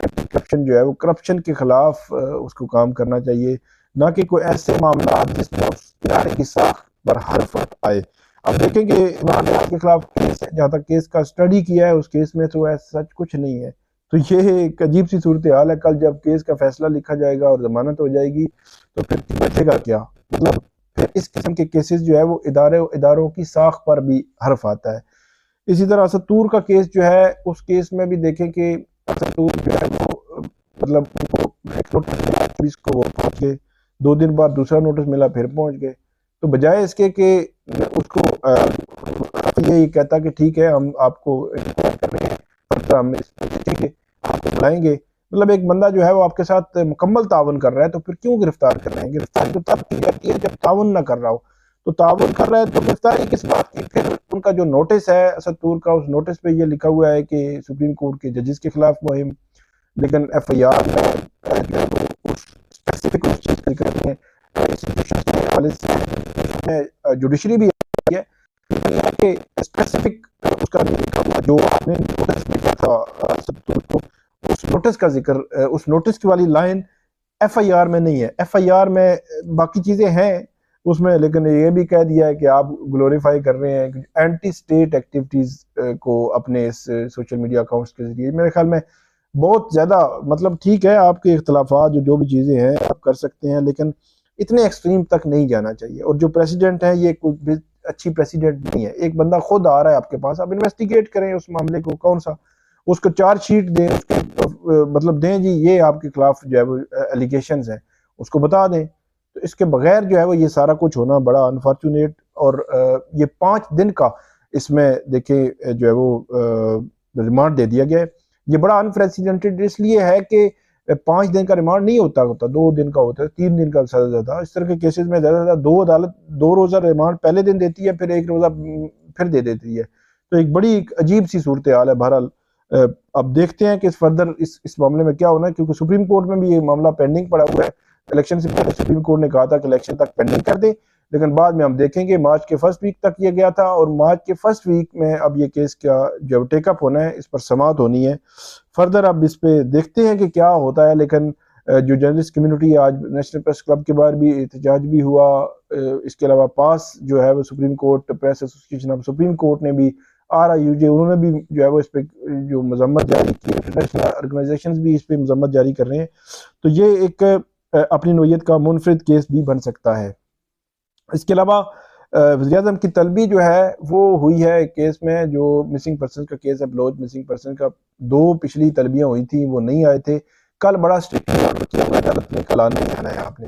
Corruption جو ہے وہ کرپشن کے خلاف اس کو کام کرنا چاہیے، نہ کہ کوئی ایسے معاملات جس میں اس ادارے کی ساخت پر حرف آئے۔ اب دیکھیں کہ عمران خان کے خلاف کیس ہے، جہاں تک کیس کا اسٹڈی کیا ہے اس کیس میں تو ایسا سچ کچھ نہیں ہے، تو یہ ایک عجیب سی صورتحال ہے۔ کل جب کیس کا فیصلہ لکھا جائے گا اور ضمانت ہو جائے گی تو پھر بچے گا کیا؟ مطلب پھر اس قسم کے کیسز جو ہے وہ اداروں کی ساخت پر بھی حرف آتا ہے۔ اسی طرح اسد طور کا کیس جو ہے، اس کیس میں بھی دیکھیں کہ اسد طور جو ہے وہ مطلب ایک نوٹس ملا، پولیس کو وہ پہنچ گئے، 2 دن بعد دوسرا نوٹس ملا، پھر پہنچ گئے، تو بجائے اس کے کہ اس کو یہ کہتا کہ ٹھیک ہے ہم آپ کو انکوائر کر رہے ہیں، ہم اس پہ دیکھیں گے، آپ کو بلائیں گے۔ مطلب ایک بندہ جو ہے وہ آپ کے ساتھ مکمل تعاون کر رہا ہے تو پھر کیوں گرفتار کر رہے ہیں؟ گرفتاری تو تب کی جاتی ہے جب تعاون نہ کر رہا ہو، تو تعاون کر رہا ہے تو گرفتاری کس بات کی؟ پھر ان کا جو نوٹس ہے اسد طور کا، اس نوٹس پہ یہ لکھا ہوا ہے کہ سپریم کورٹ کے ججز کے خلاف مہم، لیکن ایف آئی آر میں اسپیسیفک اس چیز کا ذکر نہیں ہے۔ انسٹیٹیوشنز کے حوالے سے جوڈیشری بھی ہے کہ اسپیسیفک اس کا لکھا ہوا جو آپ نے نوٹس لکھا تھا اسد طور کو، اس نوٹس کا ذکر، اس نوٹس کی والی لائن ایف آئی آر میں نہیں ہے۔ ایف آئی آر میں باقی چیزیں ہیں اس میں، لیکن یہ بھی کہہ دیا ہے کہ آپ گلوریفائی کر رہے ہیں اینٹی اسٹیٹ ایکٹیویٹیز کو اپنے اس سوشل میڈیا اکاؤنٹس کے ذریعے۔ میرے خیال میں بہت زیادہ مطلب ٹھیک ہے آپ کے اختلافات جو بھی چیزیں ہیں آپ کر سکتے ہیں، لیکن اتنے ایکسٹریم تک نہیں جانا چاہیے۔ اور جو پریسیڈنٹ ہے یہ کوئی اچھی پریسیڈنٹ نہیں ہے۔ ایک بندہ خود آ رہا ہے آپ کے پاس، آپ انویسٹیگیٹ کریں اس معاملے کو، کون سا اس کو چارج شیٹ دیں، اس کے مطلب دیں جی یہ آپ کے خلاف جو ہے وہ ایلیگیشنز ہیں، اس کو بتا دیں۔ تو اس کے بغیر جو ہے وہ یہ سارا کچھ ہونا بڑا انفارچونیٹ، اور یہ 5 دن کا اس میں دیکھیں جو ہے وہ ریمانڈ دے دیا گیا ہے۔ یہ بڑا انپریسیڈنٹڈ اس لیے ہے کہ 5 دن کا ریمانڈ نہیں ہوتا 2 دن کا ہوتا ہے، 3 دن کا سزا زیادہ۔ اس طرح کے کیسز میں زیادہ زیادہ 2 عدالت 2 روزہ ریمانڈ پہلے دن دیتی ہے، پھر 1 روزہ پھر دے دیتی ہے، تو ایک بڑی عجیب سی صورتحال ہے۔ بہرحال اب دیکھتے ہیں کہ فردر اس معاملے میں کیا ہونا ہے، کیونکہ سپریم کورٹ میں بھی یہ معاملہ پینڈنگ پڑا ہوا ہے۔ الیکشن سے پہلے سپریم کورٹ نے کہا تھا کہ الیکشن تک پینڈنگ کر دیں، لیکن بعد میں ہم دیکھیں گے مارچ کے فرسٹ ویک تک یہ گیا تھا، اور مارچ کے فرسٹ ویک میں اب یہ کیس کا جو ٹیک اپ ہونا ہے، اس پر سماعت ہونی ہے۔ فردر اب اس پہ دیکھتے ہیں کہ کیا ہوتا ہے، لیکن جو جرنلسٹ کمیونٹی، آج نیشنل پریس کلب کے باہر بھی احتجاج بھی ہوا، اس کے علاوہ پاس جو ہے وہ supreme court press association of supreme court نے بھی، RIUJ انہوں نے بھی جو ہے وہ اس پہ جو مذمت جاری کی، انٹرنیشنل آرگنائزیشنز بھی اس پہ مذمت جاری کر رہے ہیں، تو یہ ایک اپنی نوعیت کا منفرد کیس بھی بن سکتا ہے۔ اس کے علاوہ وزیراعظم کی طلبی جو ہے وہ ہوئی ہے کیس میں، جو مسنگ پرسن کا کیس ہے، بلوچ مسنگ پرسن کا، 2 پچھلی طلبیاں ہوئی تھیں وہ نہیں آئے تھے، کل بڑا اسٹرکٹلی آرڈر کیا ہوا عدالت نے، کل آنے جانا ہے آپ نے،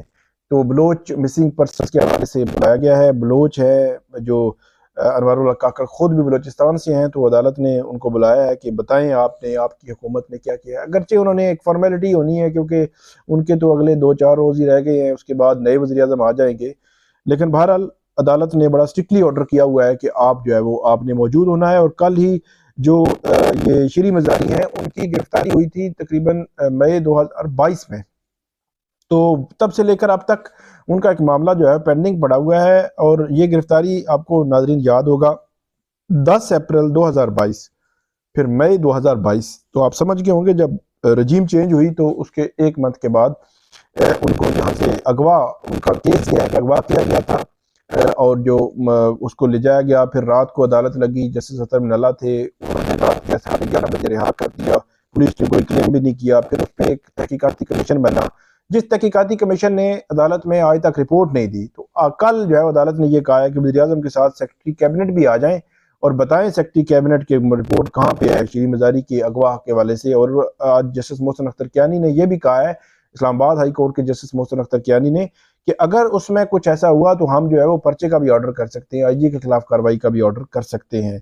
تو بلوچ مسنگ پرسن کے حوالے سے بلایا گیا ہے۔ بلوچ ہے جو انوار اللہ کاکڑ خود بھی بلوچستان سے ہیں، تو عدالت نے ان کو بلایا ہے کہ بتائیں آپ کی حکومت نے کیا کیا ہے۔ اگرچہ انہوں نے ایک فارمیلٹی ہونی ہے کیونکہ ان کے تو اگلے 2-4 روز ہی رہ گئے ہیں، اس کے بعد نئے وزیر اعظم آ جائیں گے، لیکن بہرحال عدالت نے بڑا اسٹرکٹلی آرڈر کیا ہوا ہے کہ آپ جو ہے وہ آپ نے موجود ہونا ہے۔ اور کل ہی جو یہ شری مزاری ہیں ان کی گرفتاری ہوئی تھی تقریباً مئی 2022 میں، تو تب سے لے کر اب تک ان کا ایک معاملہ جو ہے پینڈنگ پڑا ہوا ہے، اور یہ گرفتاری آپ کو ناظرین یاد ہوگا 10 اپریل 2022، پھر مئی 2022، تو آپ سمجھ گئے ہوں گے جب رجیم چینج ہوئی تو اس کے 1 منتھ کے بعد ان کو یہاں سے اغوا، ان کا کیس کیا ہے کہ اغوا کیا گیا تھا، اور جو اس کو لے جایا گیا، پھر رات کو عدالت لگی، جسٹس اطہر منالہ تھے، انہوں نے رات کے 11:30 بجے رہا کر دیا، پولیس نے کوئی کلیم بھی نہیں کیا۔ پھر اس پہ ایک تحقیقاتی کمیشن بنا، جس تحقیقاتی کمیشن نے عدالت میں آج تک رپورٹ نہیں دی، تو کل جو ہے عدالت نے یہ کہا ہے کہ وزیر اعظم کے ساتھ سیکرٹری کیبنٹ بھی آ جائیں اور بتائیں سیکرٹری کیبنٹ کے رپورٹ کہاں پہ ہے شری مزاری کے اغوا کے حوالے سے۔ اور آج جسٹس محسن اختر کیانی نے یہ بھی کہا ہے، اسلام آباد ہائی کورٹ کے جسٹس محسن اختر کیانی نے، کہ اگر اس میں کچھ ایسا ہوا تو ہم جو ہے وہ پرچے کا بھی آرڈر کر سکتے ہیں، IG کے خلاف کارروائی کا بھی آرڈر کر سکتے ہیں۔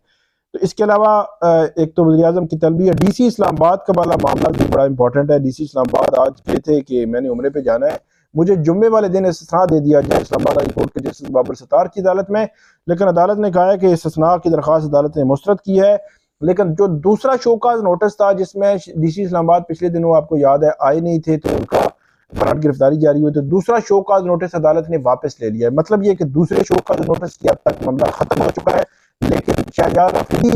تو اس کے علاوہ ایک تو وزیر اعظم کی طلبی ہے، DC اسلام آباد کا والا معاملہ بھی بڑا امپورٹنٹ ہے۔ DC اسلام آباد آج کہے تھے کہ میں نے عمرے پہ جانا ہے، مجھے جمعے والے دن استثناء دے دیا جائے اسلام آباد ہائی کورٹ کے جسٹس بابر ستار کی عدالت میں، لیکن عدالت نے کہا ہے کہ استثناء کی درخواست عدالت نے مسترد کی ہے۔ لیکن جو دوسرا شوکاز نوٹس تھا جس میں DC اسلام آباد پچھلے دنوں آپ کو یاد ہے آئے نہیں تھے تو ان کا فرانٹ گرفتاری جاری ہوئی، تو دوسرا شوکاز نوٹس عدالت نے واپس لے لیا ہے۔ مطلب یہ کہ دوسرے شوکاز نوٹس کی اب تک معاملہ ختم ہو چکا ہے، لیکن شہجار افریدی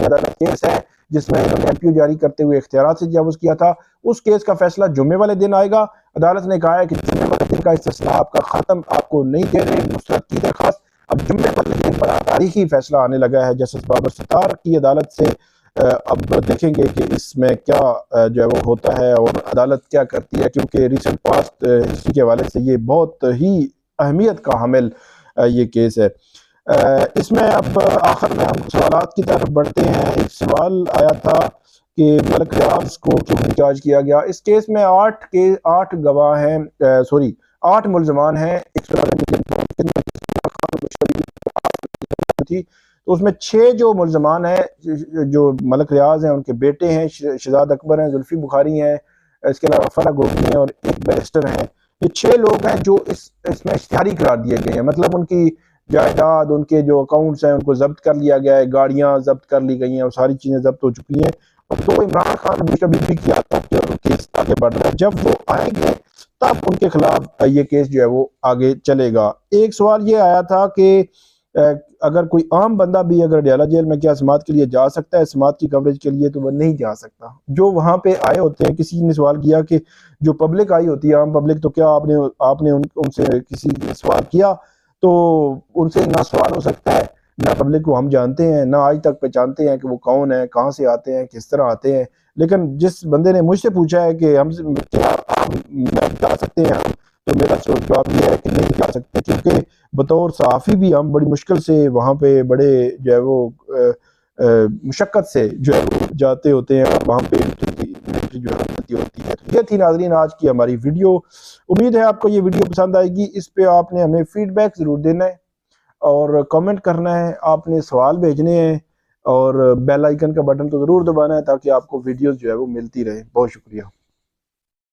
عدالت کیس ہے جس میں انہوں نے MPO جاری کرتے ہوئے اختیارات سے تجاوز کیا تھا، اس کیس کا فیصلہ جمعے والے دن آئے گا۔ عدالت نے کہا ہے کہ جمعے والے دن کا استصلاح آپ کا ختم، آپ کو نہیں دے رہے مسترد کی درخواست، اب جمعے والے دن بڑا تاریخی فیصلہ آنے لگا ہے جسٹس بابر ستار کی عدالت سے۔ اب دیکھیں گے کہ اس میں کیا جو ہے وہ ہوتا ہے اور عدالت کیا کرتی ہے، کیونکہ ریسنٹ پاسٹ ہسٹری کے حوالے سے یہ بہت ہی اہمیت کا حامل یہ کیس ہے۔ اس میں اب آخر میں ہم سوالات کی طرف بڑھتے ہیں۔ ایک سوال آیا تھا کہ ملک ریاض کو کیوں انچارج کیا گیا۔ اس کیس میں 8 گواہ ہیں، 8 ملزمان ہیں۔ تھی تو اس میں 6 جو ملزمان ہیں جو ملک ریاض ہیں، ان کے بیٹے ہیں، شہزاد اکبر ہیں، زلفی بخاری ہیں، اس کے علاوہ فرح گوگی ہیں اور ایک بیرسٹر ہیں۔ یہ 6 لوگ ہیں جو اس میں اشتہاری قرار دیے گئے ہیں، مطلب ان کی جائیداد، ان کے جو اکاؤنٹس ہیں ان کو ضبط کر لیا گیا ہے، گاڑیاں ضبط کر لی گئی ہیں اور ساری چیزیں ضبط ہو چکی ہیں۔ اور تو عمران خان بھی کیا تھا کہ کیس آگے بڑھ رہا ہے، جب وہ آئیں گے تب ان کے خلاف یہ کیس جو ہے وہ آگے چلے گا۔ ایک سوال یہ آیا تھا کہ اگر کوئی عام بندہ بھی اگر ڈیالہ جیل میں کیا سماعت کے لیے جا سکتا ہے، سماعت کی کوریج کے لیے، تو وہ نہیں جا سکتا۔ جو وہاں پہ آئے ہوتے ہیں، کسی نے سوال کیا کہ جو پبلک آئی ہوتی ہے، عام پبلک، تو کیا آپ نے ان سے کسی سوال کیا؟ تو ان سے نہ سوال ہو سکتا ہے، نہ پبلک کو ہم جانتے ہیں، نہ آج تک پہچانتے ہیں کہ وہ کون ہیں، کہاں سے آتے ہیں، کس طرح آتے ہیں۔ لیکن جس بندے نے مجھ سے پوچھا ہے کہ ہم کیا جا سکتے ہیں، تو میرا جواب یہ ہے کہ نہیں جا سکتے، کیونکہ بطور صحافی بھی ہم بڑی مشکل سے وہاں پہ بڑے جو ہے وہ مشقت سے جو ہے وہ جاتے ہوتے ہیں اور وہاں پہ جو ہے ہوتی ہے۔ یہ تھی ناظرین آج کی ہماری ویڈیو۔ امید ہے آپ کو یہ ویڈیو پسند آئے گی۔ اس پہ آپ نے ہمیں فیڈ بیک ضرور دینا ہے اور کامنٹ کرنا ہے، آپ نے سوال بھیجنے ہیں اور بیل آئیکن کا بٹن تو ضرور دبانا ہے تاکہ آپ کو ویڈیوز جو ہے وہ ملتی رہے۔ بہت شکریہ۔